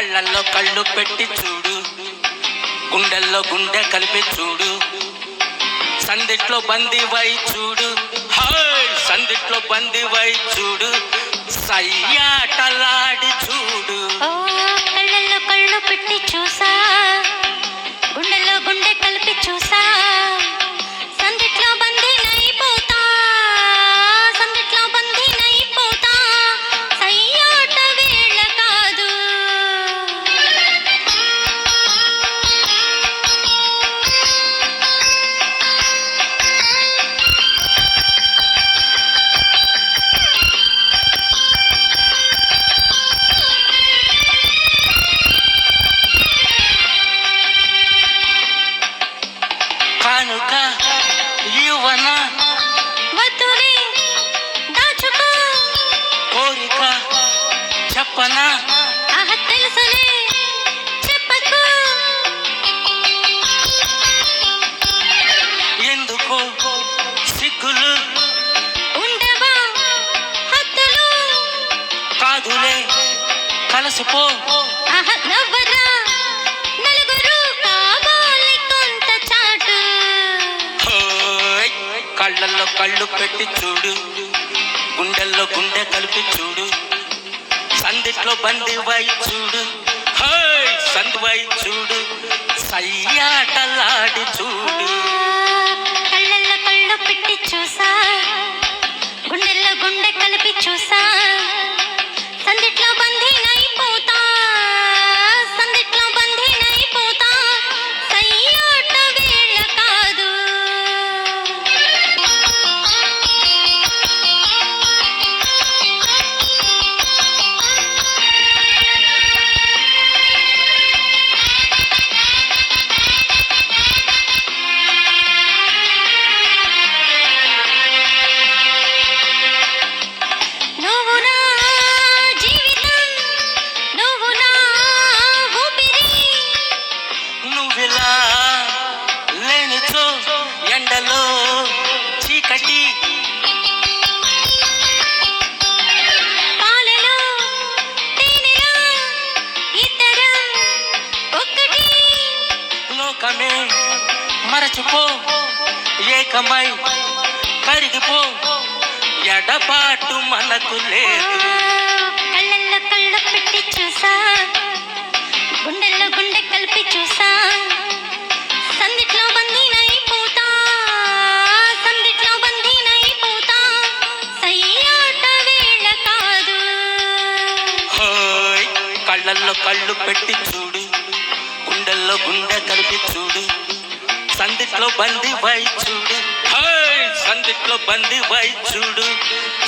కళ్ళల్లో కళ్ళు పెట్టి చూడు, గుండెల్లో గుండె కలిపి చూడు, సందిట్లో బందివై చూడు, హాయ్ సందిట్లో బందివై చూడు, సయ్యాటలాడి చూడు. కళ్ళల్లో కళ్ళు పెట్టి చూసా, గుండెల్లో గుండె కలిపి చూసా, సందిట్లో బందీనైపోతా, సందిట్లో బందీనైపోతా, సయ్యాట వేళ కాదు. కానుక యువన వద్దులే దాచుకో, కోరిక చెప్పన, తెలుసులే చెప్పకు, ఎందుకో సిగ్గులు ఉండవా హద్దులు, కాదులే కలసిపో, నవ్వరా నలుగురు కావాలి కొంత చాటు. హోయ్ కళ్ళల్లో కళ్ళు పెట్టి చూడు, గుండెల్లో గుండె కలిపి చూడు, సందిట్లో బందివై చూడు, హాయ్ సందివై చూడు, సయ్యాటలాడి చూడు. కళ్ళల్లో కళ్ళు పెట్టి చూసా, గుండెల్లో గుండె కలిపి చూసా, సందిట్లో బందీనైపోతా, సందిట్లో బందీనైపోతా, సయ్యాట వేళ కాదు. నువ్వు నా జీవితం, నువ్వు నా ఊపిరి, నువ్విలా లేనిచో ఎండలో చీకటి, పాలలో తేనెలా ఇద్దరం ఒక్కటి, లోకమే మరచిపో, ఏకమై కరిగిపో, ఎడబాటు మనకు లేదు. కళ్ళల్లో కళ్ళు పెట్టి చూసా, గుండెల్లో గుండె కలిపి చూసా, సందిట్లో బందీనైపోతా, సందిట్లో బందీనైపోతా, సయ్యాట వేళ కాదు. హోయ్ కళ్ళల్లో కళ్ళు పెట్టి చూడు, గుండెల్లో గుండె కలిపి చూడు, సందిట్లో బందివై చూడు, హాయ్ సందిట్లో బందివై చూడు,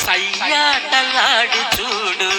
సయ్యాటలాడి చూడు.